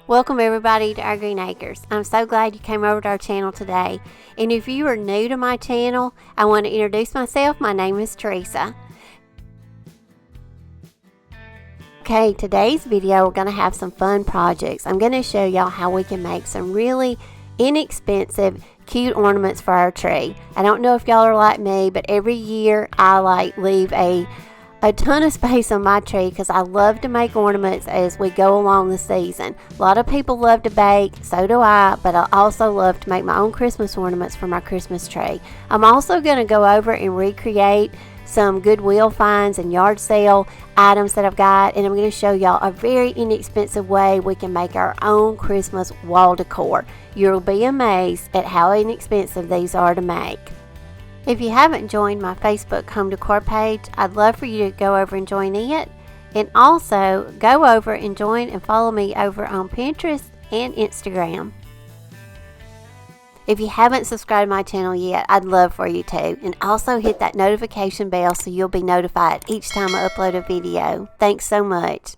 Welcome everybody to our Green Acres. I'm so glad you came over to our channel today. And if you are new to my channel, I want to introduce myself. My name is Teresa. Okay, today's video we're going to have some fun projects. I'm going to show y'all how we can make some really inexpensive, cute ornaments for our tree. I don't know if y'all are like me, but every year I leave a ton of space on my tree because I love to make ornaments as we go along the season. A lot of people love to bake, so do I, but I also love to make my own Christmas ornaments for my Christmas tree. I'm also going to go over and recreate some Goodwill finds and yard sale items that I've got, and I'm going to show y'all a very inexpensive way we can make our own Christmas wall decor. You'll be amazed at how inexpensive these are to make. If you haven't joined my Facebook home decor page, I'd love for you to go over and join it, and also go over and join and follow me over on Pinterest and Instagram. If you haven't subscribed to my channel yet, I'd love for you to, and also hit that notification bell so you'll be notified each time I upload a video. Thanks so much.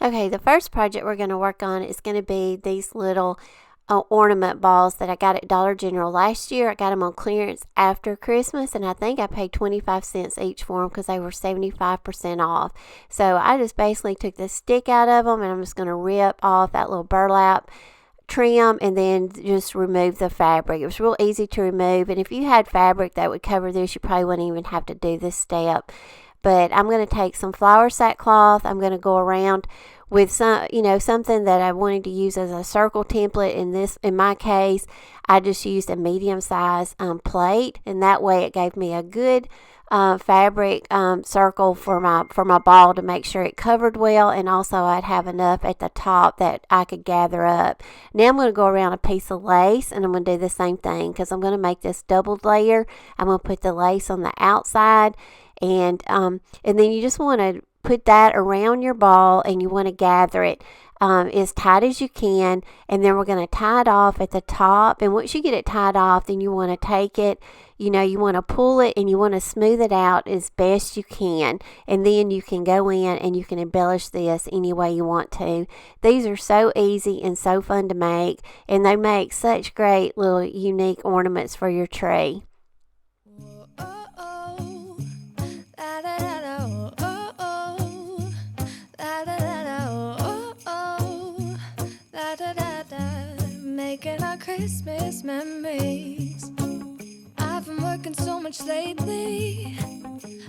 Okay, the first project we're going to work on is going to be these little ornament balls that I got at Dollar General last year. I got them on clearance after Christmas, and I think I paid 25 cents each for them because they were 75% off. So I just basically took the stick out of them, and I'm just going to rip off that little burlap trim and then just remove the fabric. It was real easy to remove, and if you had fabric that would cover this, you probably wouldn't even have to do this step. But I'm going to take some flour sackcloth. I'm going to go around with some, something that I wanted to use as a circle template. In my case, I just used a medium size plate, and that way it gave me a good fabric circle for my ball to make sure it covered well, and also I'd have enough at the top that I could gather up. Now I'm going to go around a piece of lace, and I'm going to do the same thing because I'm going to make this doubled layer. I'm going to put the lace on the outside, and then you just want to put that around your ball, and you want to gather it as tight as you can, and then we're going to tie it off at the top. And once you get it tied off, then you want to take it, you want to pull it, and you want to smooth it out as best you can, and then you can go in and you can embellish this any way you want to. These are so easy and so fun to make, and they make such great little unique ornaments for your tree. Making our Christmas memories. I've been working so much lately,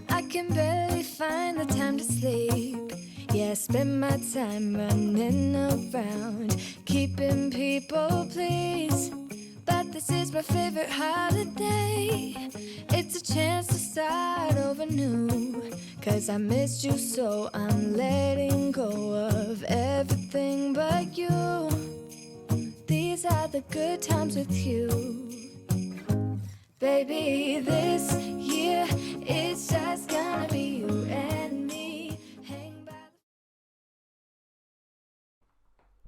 I can barely find the time to sleep. Yeah, I spend my time running around, keeping people pleased. But this is my favorite holiday. It's a chance to start over new, 'cause I missed you, so I'm letting go of everything but you. These are the good times with you. Baby, this year it's just gonna be you and me. Hang by.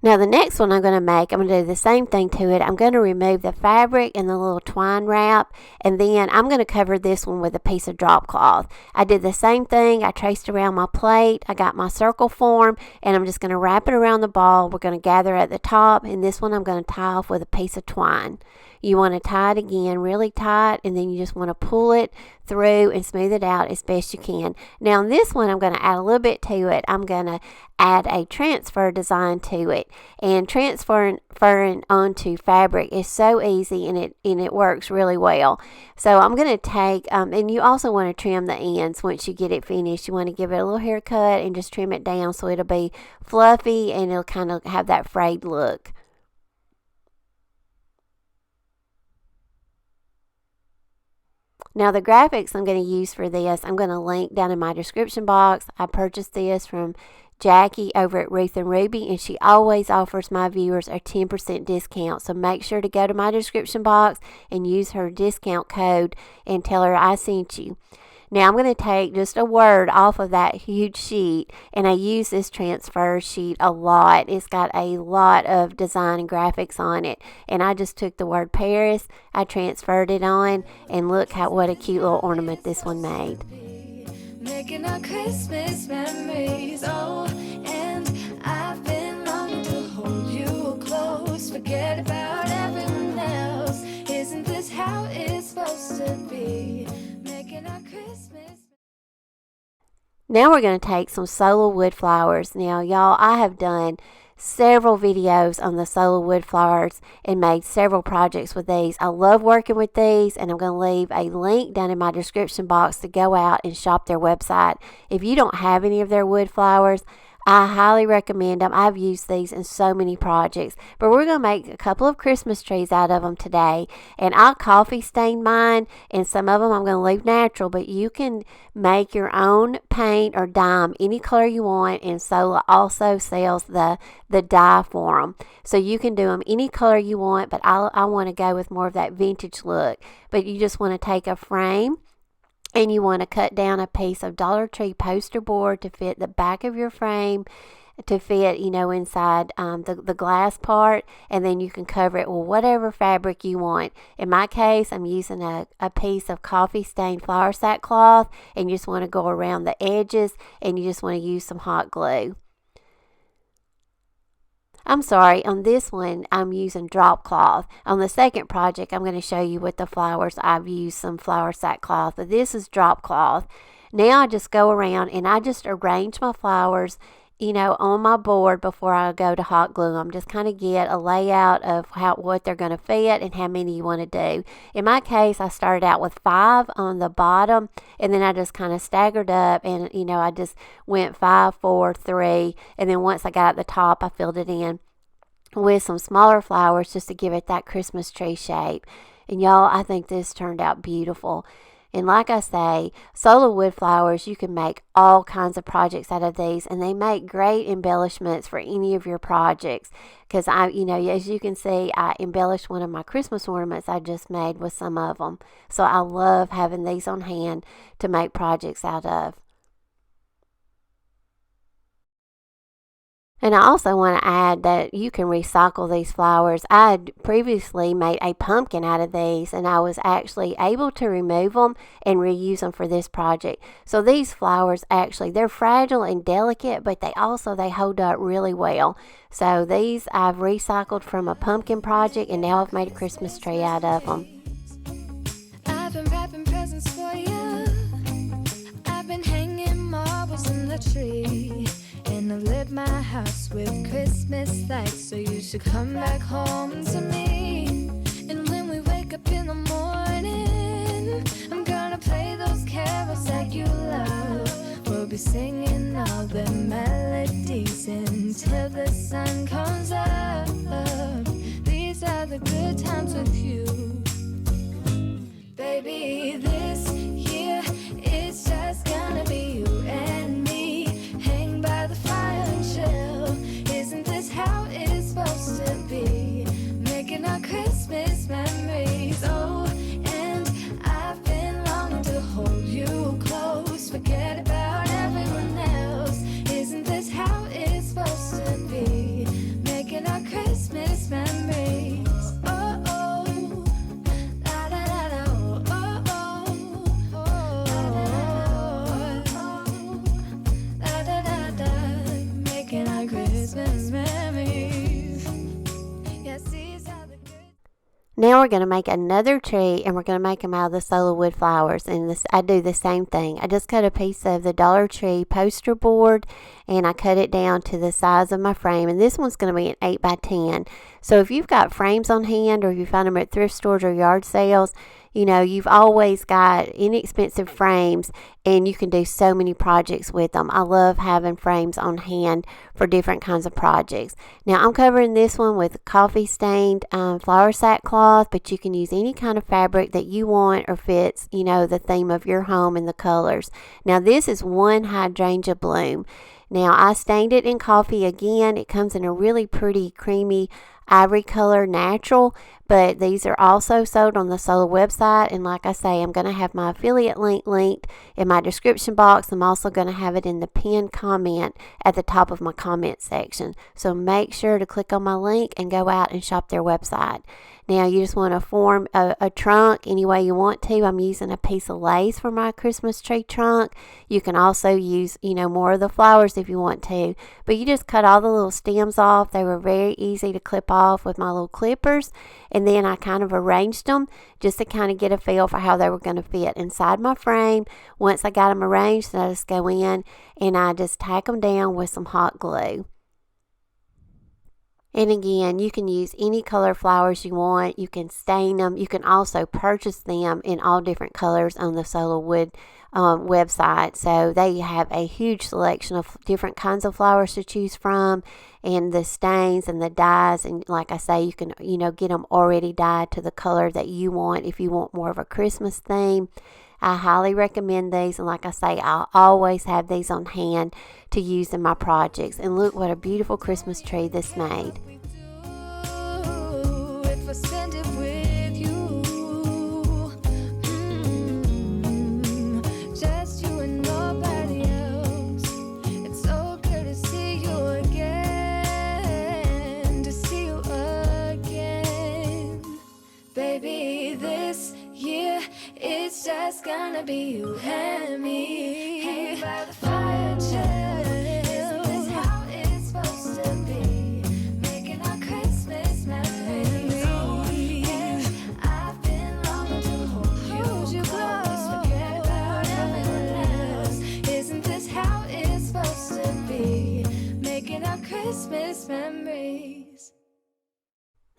Now the next one I'm going to do the same thing to it. I'm going to remove the fabric and the little twine wrap, and then I'm going to cover this one with a piece of drop cloth. I did the same thing. I traced around my plate. I got my circle form, and I'm just going to wrap it around the ball. We're going to gather at the top, and this one I'm going to tie off with a piece of twine. You want to tie it again really tight, and then you just want to pull it through and smooth it out as best you can. Now in this one I'm going to add a little bit to it. I'm going to add a transfer design to it, and transferring onto fabric is so easy, and it works really well. So I'm going to take and you also want to trim the ends once you get it finished. You want to give it a little haircut and just trim it down so it'll be fluffy and it'll kind of have that frayed look. Now the graphics I'm going to use for this, I'm going to link down in my description box. I purchased this from Jackie over at Ruth and Ruby, and she always offers my viewers a 10% discount. So make sure to go to my description box and use her discount code and tell her I sent you. Now I'm going to take just a word off of that huge sheet, and I use this transfer sheet a lot. It's got a lot of design and graphics on it, and I just took the word Paris, I transferred it on, and look what a cute little ornament this one made. Making our Christmas memories, oh, and I've been Now we're going to take some solar wood flowers. Now, y'all, I have done several videos on the solar wood flowers and made several projects with these. I love working with these, and I'm going to leave a link down in my description box to go out and shop their website. If you don't have any of their wood flowers, I highly recommend them. I've used these in so many projects. But we're going to make a couple of Christmas trees out of them today. And I'll coffee stain mine, and some of them I'm going to leave natural. But you can make your own paint or dye any color you want. And Sola also sells the dye for them. So you can do them any color you want. But I want to go with more of that vintage look. But you just want to take a frame, and you want to cut down a piece of Dollar Tree poster board to fit the back of your frame, to fit, inside the glass part, and then you can cover it with whatever fabric you want. In my case, I'm using a piece of coffee stained flour sackcloth, and you just want to go around the edges, and you just want to use some hot glue. I'm sorry, on this one, I'm using drop cloth. On the second project, I'm going to show you with the flowers, I've used some flour sackcloth, but this is drop cloth. Now I just go around and I just arrange my flowers, on my board before I go to hot glue them. Just kind of get a layout of what they're going to fit and how many you want to do. In my case, I started out with 5 on the bottom, and then I just kind of staggered up, and I just went 5, 4, 3, and then once I got at the top, I filled it in with some smaller flowers just to give it that Christmas tree shape. And y'all, I think this turned out beautiful. And like I say, solar wood flowers, you can make all kinds of projects out of these, and they make great embellishments for any of your projects. Because as you can see, I embellished one of my Christmas ornaments I just made with some of them. So I love having these on hand to make projects out of. And I also want to add that you can recycle these flowers. I had previously made a pumpkin out of these, and I was actually able to remove them and reuse them for this project. So these flowers, actually, they're fragile and delicate, but they hold up really well. So these I've recycled from a pumpkin project, and now I've made a Christmas tree out of them. I've been wrapping presents for you. I've been hanging marbles in the tree. And I've lit my house with Christmas lights, so you should come back home to me. And when we wake up in the morning, I'm gonna play those carols that you love. We'll be singing all the melodies until the sun comes up. These are the good times with you. Baby, this year it's just gonna be you and me. By the fire and chill. Isn't this how it's supposed to be? Making our Christmas memories. Oh, and I've been longing to hold you close. Forget about everyone else. Isn't this how it's supposed to be? Making our Christmas memories. Oh, oh, la da da da, oh, oh, oh, oh, la da da da, making our Christmas memories. Yes, these are the good. Now we're going to make another tree, and we're going to make them out of the solar wood flowers. And I do the same thing. I just cut a piece of the Dollar Tree poster board, and I cut it down to the size of my frame. And this one's going to be an 8 by 10. So if you've got frames on hand, or if you find them at thrift stores or yard sales, you've always got inexpensive frames, and you can do so many projects with them. I love having frames on hand for different kinds of projects. Now I'm covering this one with coffee stained flour sackcloth, but you can use any kind of fabric that you want or fits, the theme of your home and the colors. Now this is one hydrangea bloom. Now I stained it in coffee again. It comes in a really pretty creamy ivory color natural, but these are also sold on the Solar website. And like I say, I'm going to have my affiliate link linked in my description box. I'm also going to have it in the pinned comment at the top of my comment section. So make sure to click on my link and go out and shop their website. Now you just want to form a trunk any way you want to. I'm using a piece of lace for my Christmas tree trunk. You can also use, more of the flowers if you want to. But you just cut all the little stems off. They were very easy to clip off with my little clippers, and then I kind of arranged them just to kind of get a feel for how they were going to fit inside my frame. Once I got them arranged, then I just go in and I just tack them down with some hot glue. And again, you can use any color flowers you want. You can stain them. You can also purchase them in all different colors on the Solar Wood website. So they have a huge selection of different kinds of flowers to choose from, and the stains and the dyes. And like I say, you can, get them already dyed to the color that you want if you want more of a Christmas theme. I highly recommend these, and like I say, I'll always have these on hand to use in my projects. And look what a beautiful Christmas tree this made. Just you and nobody else. It's so good to see you again, to see you again. Baby, this year it's just gonna be you and me. Hanging by the fire chill. Isn't this how it's supposed to be? Making our Christmas memories. Yeah, I've been longing to hold you close. Forget about everyone else. Isn't this how it's supposed to be? Making our Christmas memories.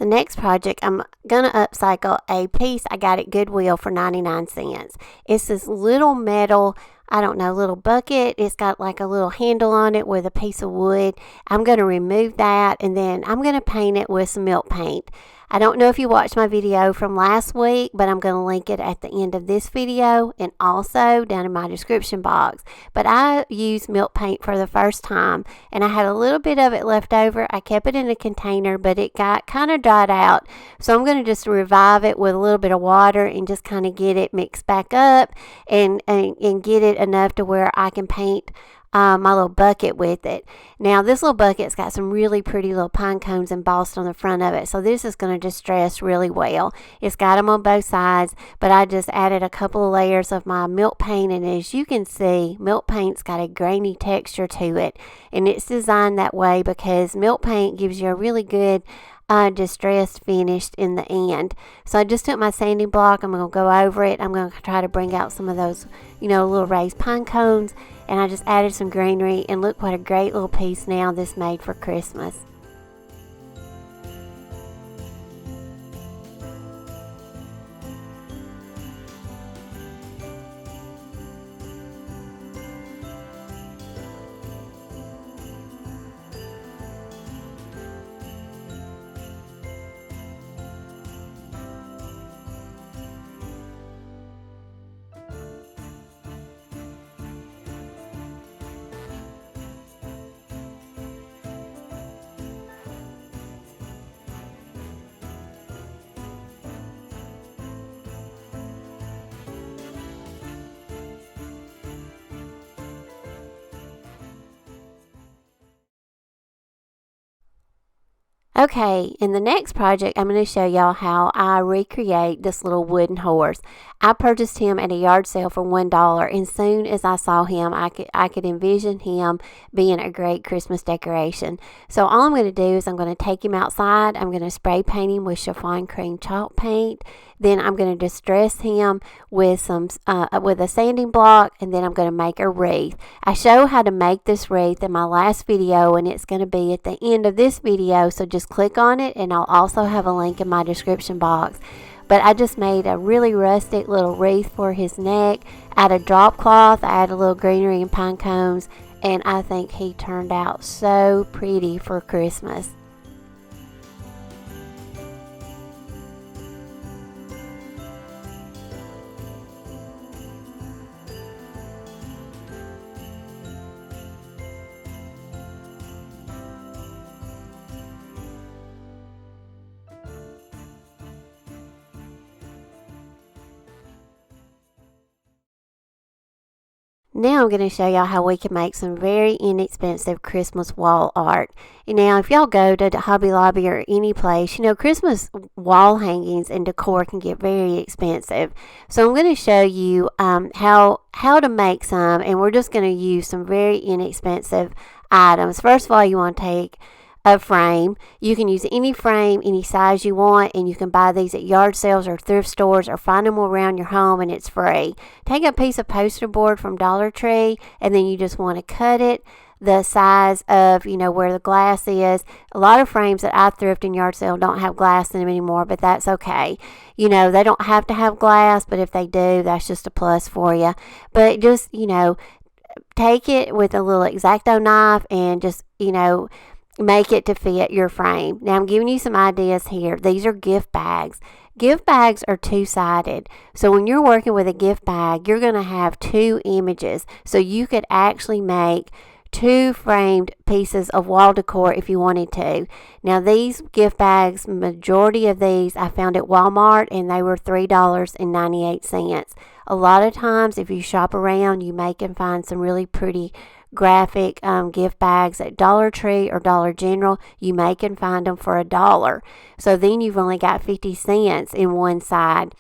The next project, I'm going to upcycle a piece I got at Goodwill for 99 cents. It's this little metal, little bucket. It's got like a little handle on it with a piece of wood. I'm going to remove that, and then I'm going to paint it with some milk paint. I don't know if you watched my video from last week, but I'm going to link it at the end of this video and also down in my description box. But I used milk paint for the first time, and I had a little bit of it left over. I kept it in a container, but it got kind of dried out. So I'm going to just revive it with a little bit of water and just kind of get it mixed back up and get it enough to where I can paint my little bucket with it. Now this little bucket's got some really pretty little pine cones embossed on the front of it, so this is going to distress really well. It's got them on both sides, but I just added a couple of layers of my milk paint, and as you can see, milk paint's got a grainy texture to it, and it's designed that way because milk paint gives you a really good distressed finish in the end. So I just took my sanding block. I'm going to go over it. I'm going to try to bring out some of those, little raised pine cones, and I just added some greenery, and look what a great little piece now this made for Christmas. Okay, in the next project, I'm going to show y'all how I recreate this little wooden horse. I purchased him at a yard sale for $1, and soon as I saw him, I could envision him being a great Christmas decoration. So all I'm going to do is I'm going to take him outside. I'm going to spray paint him with chiffon cream chalk paint. Then I'm going to distress him with with a sanding block, and then I'm going to make a wreath. I show how to make this wreath in my last video, and it's going to be at the end of this video, so just click on it, and I'll also have a link in my description box. But I just made a really rustic little wreath for his neck out of drop cloth. I added a little greenery and pine cones, and I think he turned out so pretty for Christmas. Now I'm going to show y'all how we can make some very inexpensive Christmas wall art. And now if y'all go to Hobby Lobby or any place, Christmas wall hangings and decor can get very expensive. So I'm going to show you how to make some, and we're just going to use some very inexpensive items. First of all, you want to take a frame. You can use any frame, any size you want, and you can buy these at yard sales or thrift stores or find them around your home, and it's free. Take a piece of poster board from Dollar Tree, and then you just want to cut it the size of, where the glass is. A lot of frames that I thrift in yard sale don't have glass in them anymore, but that's okay. They don't have to have glass, but if they do, that's just a plus for you. But just, take it with a little X-Acto knife and just, make it to fit your frame. Now I'm giving you some ideas here. These are gift bags. Gift bags are two-sided. So when you're working with a gift bag, you're going to have two images. So you could actually make two framed pieces of wall decor if you wanted to. Now these gift bags, majority of these I found at Walmart, and they were $3.98. A lot of times if you shop around, you may can find some really pretty graphic gift bags at Dollar Tree or Dollar General. You may can find them for $1. So then you've only got 50 cents in one side.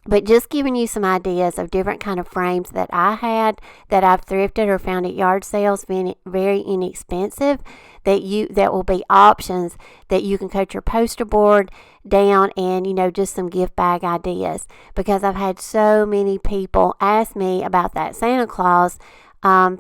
But just giving you some ideas of different kind of frames that I had that I've thrifted or found at yard sales, very inexpensive, that will be options that you can cut your poster board down, and just some gift bag ideas, because I've had so many people ask me about that Santa Claus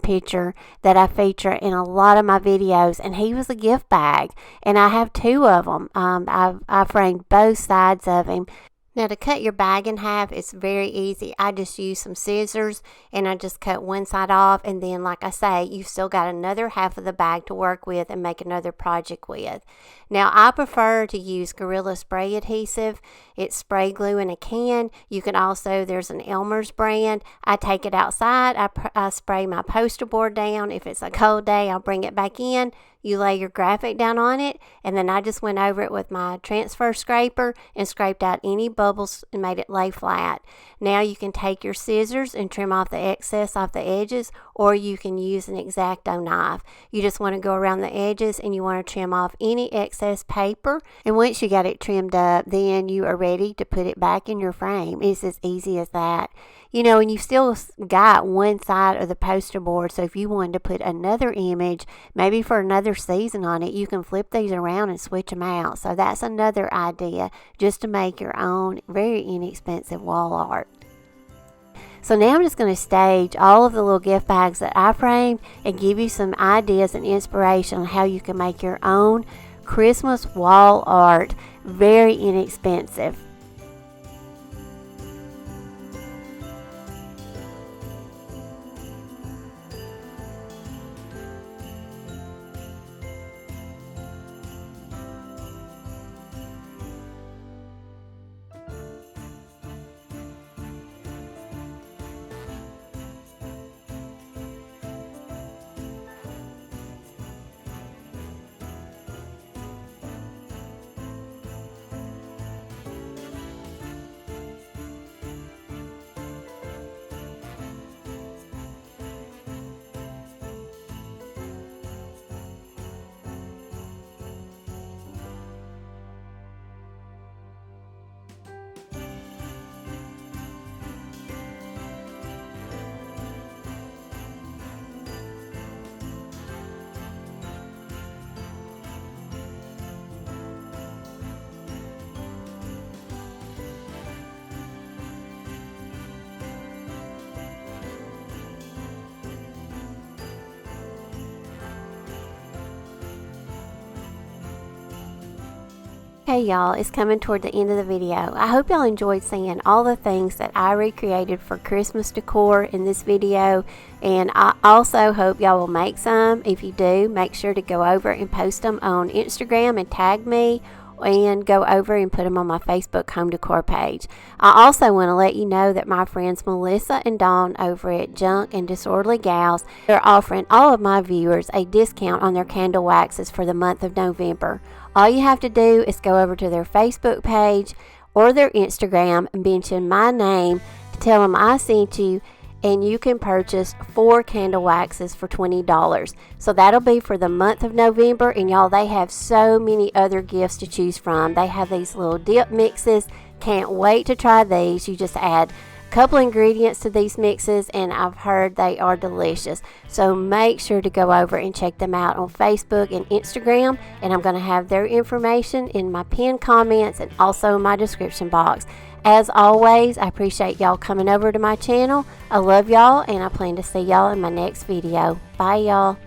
picture that I feature in a lot of my videos, and he was a gift bag, and I have two of them. I framed both sides of him. Now to cut your bag in half, it's very easy. I just use some scissors and I just cut one side off, and then like I say, you've still got another half of the bag to work with and make another project with. Now I prefer to use Gorilla Spray adhesive. It's spray glue in a can. You can also, there's an Elmer's brand. I take it outside. I spray my poster board down. If it's a cold day, I'll bring it back in. You lay your graphic down on it, and then I just went over it with my transfer scraper and scraped out any bubbles and made it lay flat. Now you can take your scissors and trim off the excess off the edges, or you can use an X-Acto knife. You just want to go around the edges and you want to trim off any excess paper, and once you got it trimmed up, then you are ready to put it back in your frame. It's as easy as that. And you've still got one side of the poster board, so if you wanted to put another image, maybe for another season on it, you can flip these around and switch them out. So that's another idea, just to make your own very inexpensive wall art. So now I'm just going to stage all of the little gift bags that I framed and give you some ideas and inspiration on how you can make your own Christmas wall art very inexpensive. Hey y'all, it's coming toward the end of the video. I hope y'all enjoyed seeing all the things that I recreated for Christmas decor in this video, and I also hope y'all will make some. If you do, make sure to go over and post them on Instagram and tag me, and go over and put them on my Facebook home decor page. I also want to let you know that my friends Melissa and Dawn over at Junk and Disorderly Gals, they're offering all of my viewers a discount on their candle waxes for the month of November. All you have to do is go over to their Facebook page or their Instagram and mention my name to tell them I sent you, and you can purchase 4 candle waxes for $20. So that'll be for the month of November, and y'all, they have so many other gifts to choose from. They have these little dip mixes. Can't wait to try these. You just add couple ingredients to these mixes, and I've heard they are delicious. So make sure to go over and check them out on Facebook and Instagram, and I'm going to have their information in my pinned comments and also in my description box. As always, I appreciate y'all coming over to my channel. I love y'all, and I plan to see y'all in my next video. Bye, y'all.